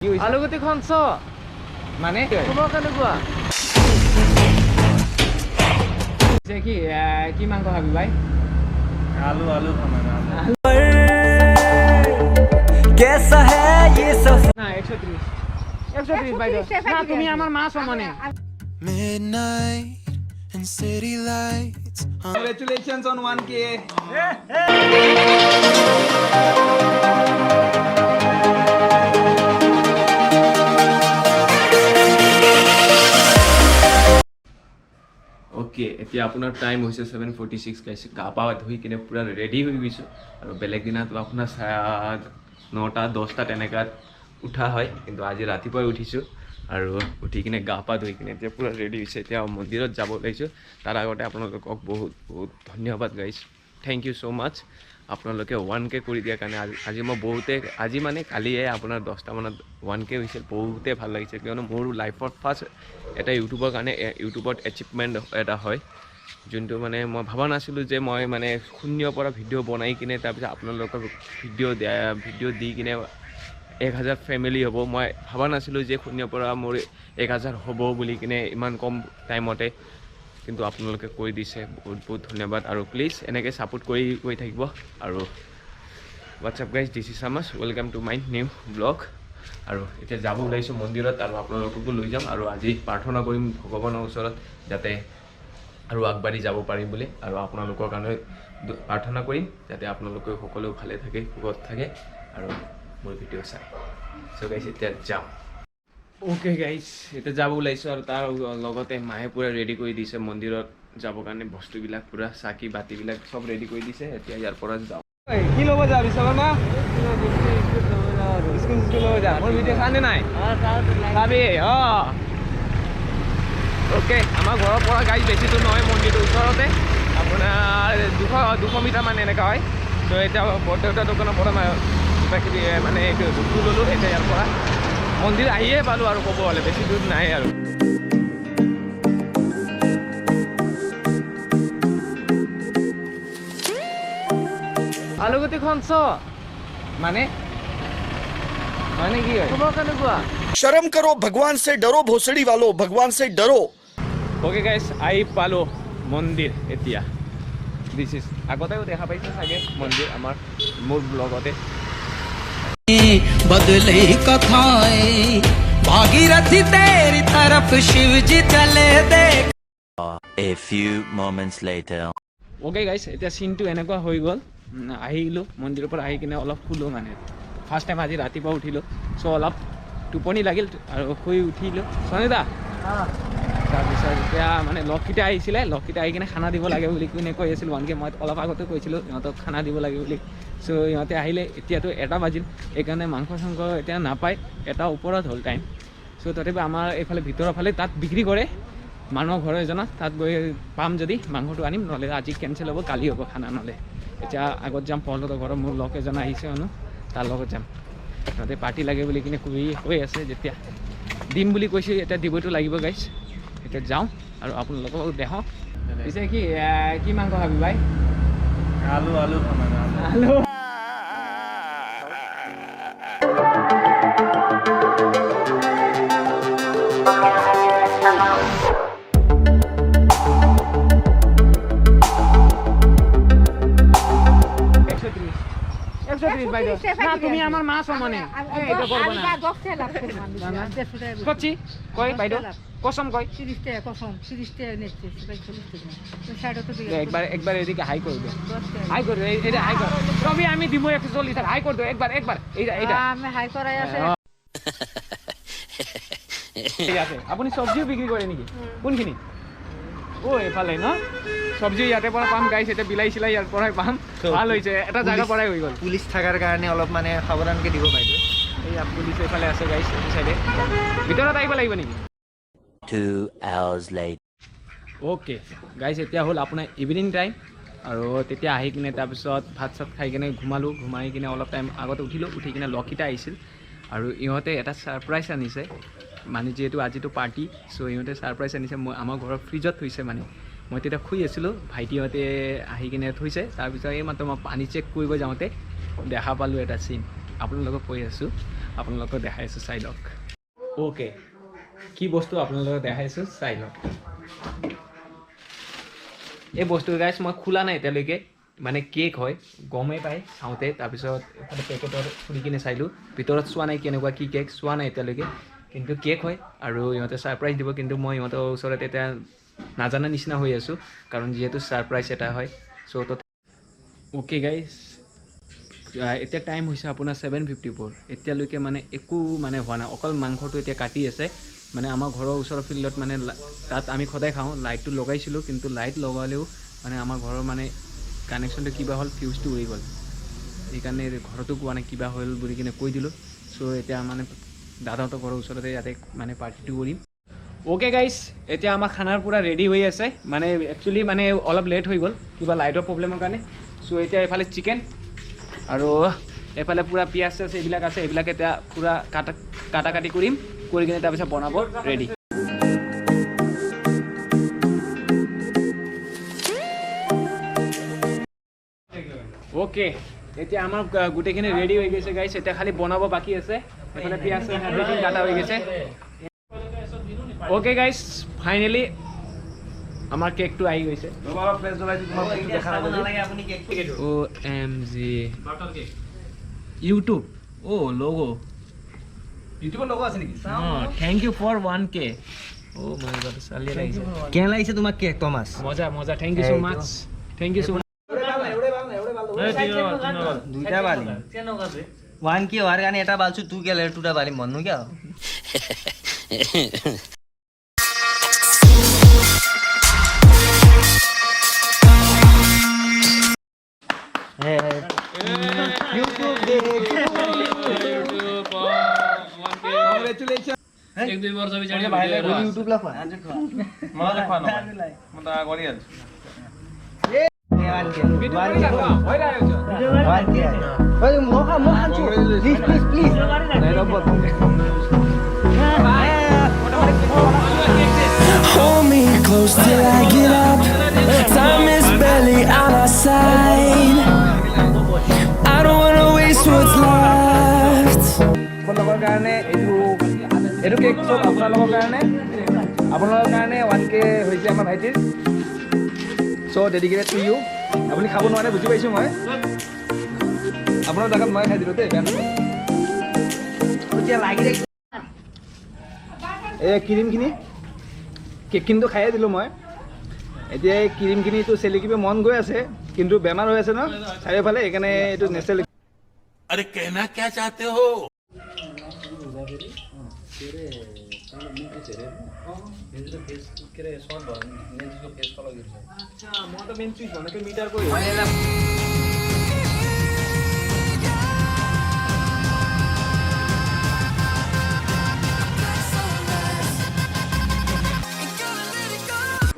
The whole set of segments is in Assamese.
আলুগুটি খঞ্চ মানে খবৰ কেনেকুৱা কি কি মাংস খাবি ভাই आलू आलू खाना कैसा है ये सब না 130 বাইদেউ না তুমি আমার মা সমানে midnight and city lights Congratulations on 1K. Okay এতিয়া আপোনাৰ টাইম হৈছে 7:46 গাইছে গা পা ধুই কিনে পুৰা ৰেডি হৈ গৈছোঁ আৰু বেলেগ দিনাতো আপোনাৰ 9টা 10টা তেনেকাত উঠা হয় কিন্তু আজি ৰাতিপুৱাই উঠিছোঁ আৰু উঠি কিনে গা পা ধুই কিনে এতিয়া পুৰা ৰেডি হৈছে এতিয়া মন্দিৰত যাব ওলাইছোঁ তাৰ আগতে আপোনালোকক বহুত বহুত ধন্যবাদ গাইছ থেংক ইউ ছ' মাছ আপোনালোকে 1K কৰি দিয়াৰ কাৰণে আজি মই বহুতে আজি মানে কালিয়ে আপোনাৰ 10টা মানত 1K হৈছিল বহুতে ভাল লাগিছে কিয়নো মোৰ লাইফত ফাৰ্ষ্ট এটা ইউটিউবৰ কাৰণে ইউটিউবত এচিভমেণ্ট এটা হয় যোনটো মানে মই ভবা নাছিলোঁ যে মই মানে শূন্যৰ পৰা ভিডিঅ' বনাই কিনে তাৰপিছত আপোনালোকৰ ভিডিঅ' দি কিনে 1000 ফেমিলি হ'ব মই ভবা নাছিলোঁ যে শূন্যৰ পৰা মোৰ 1000 হ'ব বুলি কিনে ইমান কম টাইমতে কিন্তু আপোনালোকে কৈ দিছে বহুত বহুত ধন্যবাদ আৰু প্লিজ এনেকৈ ছাপোৰ্ট কৰি গৈ থাকিব আৰু হোৱাটছআপ গাইজ দিছ ইজ আমাছ welcome to my new blog আৰু এতিয়া যাব ওলাইছোঁ মন্দিৰত আৰু আপোনালোককো লৈ যাম আৰু আজি প্ৰাৰ্থনা কৰিম ভগৱানৰ ওচৰত যাতে আৰু আগবাঢ়ি যাব পাৰিম বুলি আৰু আপোনালোকৰ কাৰণে প্ৰাৰ্থনা কৰিম যাতে আপোনালোকে সকলো ভালে থাকে সুখত থাকে আৰু মোৰ ভিডিঅ' চাই চ' গাইজ এতিয়া যাম অ'কে গাইজ এতিয়া যাব ওলাইছোঁ আৰু তাৰ লগতে মায়ে পূৰা ৰেডি কৰি দিছে মন্দিৰত যাবৰ কাৰণে বস্তুবিলাক পূৰা চাকি বাতিবিলাক চব ৰেডি কৰি দিছে এতিয়া ইয়াৰ পৰা যাওঁ কি ল'ব যা বিশ্বকৰ্মা স্কুল ল'ব যা মোৰ ভিডিঅ' চানে নাই চাবি অঁ অ'কে আমাৰ ঘৰৰ পৰা গাড়ী বেছি দূৰ নহয় মন্দিৰটোৰ ওচৰতে আপোনাৰ 200 মিটাৰ মানে এনেকুৱা হয় ত' এতিয়া বৰদেউতা দোকানৰ পৰা কিবা কিবি মানে এইটো বস্তু ল'লোঁ এতিয়া ইয়াৰ পৰা মন্দিৰ আহিয়ে পালোঁ আৰু ক'ব হ'লে বেছি দূৰ নাই আৰু আলুগুটি খঞ্চ মানে মানে কি হয় খবৰ কেনেকুৱা शर्म करो भगवान से डरो भोसड़ी वालों भगवान से डरो অ'কে গাইছ আহি পালোঁ মন্দিৰ এতিয়া দিছ ইজ আগতেও দেখা পাইছে চাগে মন্দিৰ আমাৰ মোৰ ব্লগতে बदले कथाएं भागीरथी तेरी तरफ शिव जी चले देख a few moments later okay গাইছ এতিয়া চিনটো এনেকুৱা হৈ গ'ল আহিলোঁ মন্দিৰৰ পৰা আহি কিনে অলপ শুলোঁ মানে ফাৰ্ষ্ট টাইম আজি ৰাতিপুৱা উঠিলোঁ চ' অলপ টোপনি লাগিল আৰু শুই উঠিলোঁ সনিতা তাৰপিছত এতিয়া মানে লগকেইটা আহিছিলে লগকেইটা আহি কিনে খানা দিব লাগে বুলি কোনে কৈ আছিল 1K মই অলপ আগতে কৈছিলোঁ সিহঁতক খানা দিব লাগে বুলি চ' সিহঁতে আহিলে এতিয়াতো 1টা বাজিল সেইকাৰণে মাংস চাংস এতিয়া নাপায় 1টা ওপৰত হ'ল টাইম চ' তথাপি আমাৰ এইফালে ভিতৰৰ ফালে তাত বিক্ৰী কৰে মানুহৰ ঘৰ এজনত তাত গৈ পাম যদি মাংসটো আনিম নহ'লে আজি কেঞ্চেল হ'ব কালি হ'ব খানা নহ'লে এতিয়া আগত যাম পহলতৰ ঘৰত মোৰ লগ এজন আহিছে মানুহ তাৰ লগত যাম সিহঁতে পাৰ্টি লাগে বুলি কিনে কৈ আছে যেতিয়া দিম বুলি কৈছোঁ এতিয়া দিবতো লাগিব গাইছ এতিয়া যাওঁ আৰু আপোনালোকক দেখাওঁ পিছে কি মাংস খাবি ভাই आलू आलू खाना আলু বাইদেউ না তুমি আমার মা সমানে এটা করবো না সচ্চি কই বাইদেউ কসম কই একবার এদিকে হাই করে দো হাই করে এটা হাই কর তবে আমি দিব 140 হাই করে দো একবার এইটা আমি হাই করাই আছে ঠিক আছে আপুনি সবজিও বিক্রি করে নাকি কোনখিনি ও এফালে ন সবজি ইয়াতে পৰা পাম গাইছ এটা বিলাহী চিলাই ইয়াৰ পৰাই পাম ভাল হৈছে এটা জায়গা পৰাই হৈ গ'ল পুলিচ থাকাৰ কাৰণে অলপ মানে সাৱধানকে দিব বাইদেউ এই পুলিচ এইফালে আছে গাইছ এইটো চাইডে ভিতৰত আহিব লাগিব নেকি 2 hours later অ'কে গাইছ এতিয়া হ'ল আপোনাৰ ইভিনিং টাইম আৰু তেতিয়া আহি কিনে তাৰপিছত ভাত চাত খাই কিনে ঘুমাই কিনে অলপ টাইম আগতে উঠি কিনে লগকেইটা আহিছিল আৰু ইহঁতে এটা ছাৰপ্ৰাইজ আনিছে মানে যিহেতু আজিতো পাৰ্টি চ' ইহঁতে ছাৰপ্ৰাইজ আনিছে মই আমাৰ ঘৰৰ ফ্ৰিজত থৈছে মানে মই তেতিয়া শুই আছিলোঁ ভাইটিহঁতে আহি কিনে থৈছে তাৰপিছত এই মাত্ৰ মই পানী চেক কৰিব যাওঁতে দেখা পালোঁ এটা চিন আপোনালোকক কৈ আছোঁ আপোনালোকক দেখাইছোঁ, চাই লওক। অ'কে, কি বস্তু আপোনালোকক দেখাইছোঁ চাই লওক। এই বস্তু গাইছ মই খোলা নাই এতিয়ালৈকে, মানে কেক হয়, গমেই পায় চাওঁতে। তাৰপিছত এইফালে পেকেটত খুলি কিনে চাইলোঁ, ভিতৰত চোৱা নাই কেনেকুৱা কি কেক, চোৱা নাই এতিয়ালৈকে, কিন্তু কেক হয় আৰু ইহঁতে ছাৰপ্ৰাইজ দিব। কিন্তু মই ইহঁতৰ ওচৰত এতিয়া নাজানা নিচিনা হৈ আছোঁ, কাৰণ যিহেতু ছাৰপ্ৰাইজ এটা হয়। চ' তো অ'কে গাইছ, এতিয়া টাইম হৈছে আপোনাৰ 7:54। এতিয়ালৈকে মানে একো মানে হোৱা নাই, অকল মাংসটো এতিয়া কাটি আছে। মানে আমাৰ ঘৰৰ ওচৰৰ ফিল্ডত মানে তাত আমি সদায় খাওঁ, লাইটটো লগাইছিলোঁ, কিন্তু লাইট লগালেও মানে আমাৰ ঘৰৰ মানে কানেকশ্যনটো কিবা হ'ল, ফিউজটো উৰি গ'ল। সেইকাৰণে ঘৰতো কোৱা নাই, কিবা হ'ল বুলি কিনে কৈ দিলোঁ। চ' এতিয়া মানে দাদাহঁতৰ ঘৰৰ ওচৰতে ইয়াতে মানে পাৰ্টিটো কৰিম। অ'কে গাইছ, এতিয়া আমাৰ খানাৰ পূৰা ৰেডি হৈ আছে। মানে একচুৱেলি মানে অলপ লেট হৈ গ'ল কিবা লাইটৰ প্ৰব্লেমৰ কাৰণে। চ' এতিয়া এইফালে চিকেন আৰু এইফালে পূৰা পিঁয়াজ চিয়াজ এইবিলাক আছে, এইবিলাক এতিয়া পূৰা কাটি কৰিম, কৰি কিনে তাৰপিছত বনাব ৰেডি। অ'কে, এতিয়া আমাৰ গোটেইখিনি ৰেডি হৈ গৈছে গাইছ, এতিয়া খালি বনাব বাকী আছে। এইফালে পিঁয়াজ এভৰিথিং কাটা হৈ গৈছে। অ'কে গাইছ, ফাইনেলি আমাৰ কেকটো আহি গৈছে। OMG ইউটিউব, লগো ইউটিউবৰ লগো আছে নেকি? Thank you for 1K। My God, চালিয়ে লাগিছে। কেনে লাগিছে তোমাক কেক টমাছ? মজা মজা, thank you so' much, thank you so' much. দুইটা বালিম 1K হোৱাৰ কাৰণে এটা বালছো, 2K হ'লে 2টা বালিম, মন কিয়? Hold me close till I get up. Time is barely on our side. I don't wanna waste what's left. আপোনালোকৰ কাৰণে এইটো কেক চব আপোনালোকৰ কাৰণে 1K হৈছে আমাৰ ভাইটিৰ। চ' ডেডিকেটেড টু ইউ। আপুনি খাব নোৱাৰে বুজি পাইছোঁ মই, আপোনাৰ দোকানত মই খাই দিলোঁ দেই, বেয়া নাপাব। এই ক্ৰীমখিনি কেকখিনিতো খায়ে দিলোঁ মই। এতিয়া এই ক্ৰীমখিনিতো চেলেকিব মন গৈ আছে, কিন্তু বেমাৰ হৈ আছে ন চাৰিওফালে, সেইকাৰণে এইটো নেচেলে। अरे कहना क्या चाहते हो?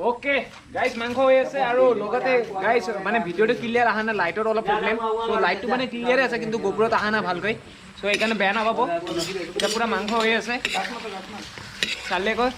অ'কে গাইজ, মাংস হৈ আছে আৰু লগতে গাইজ মানে ভিডিঅ'টো ক্লিয়াৰ অহা নাই, লাইটৰ অলপ প্ৰব্লেম। চ' লাইটটো মানে ক্লিয়াৰে আছে, কিন্তু গোবৰত অহা নাই ভালকৈ। চ' সেইকাৰণে বেয়া নাপাব। এতিয়া পূৰা মাংস হৈ আছে, চালে কয়।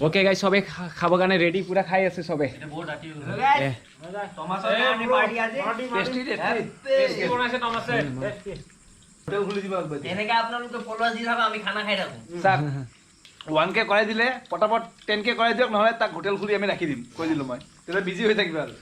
অ'কে গাইজ, চবে খাবৰ কাৰণে ৰেডি, পূৰা খাই আছে চবে। এনেকৈ আপোনালোকে ফলোৱাৰ্ছ দি থাকক, আমি খানা খাই থাকোঁ। 1K কৰাই দিলে পটাপট 10K কৰাই দিয়ক, নহ'লে তাক হোটেল খুলি আমি ৰাখি দিম, কৈ দিলোঁ মই। তেতিয়া বিজি হৈ থাকিব আৰু।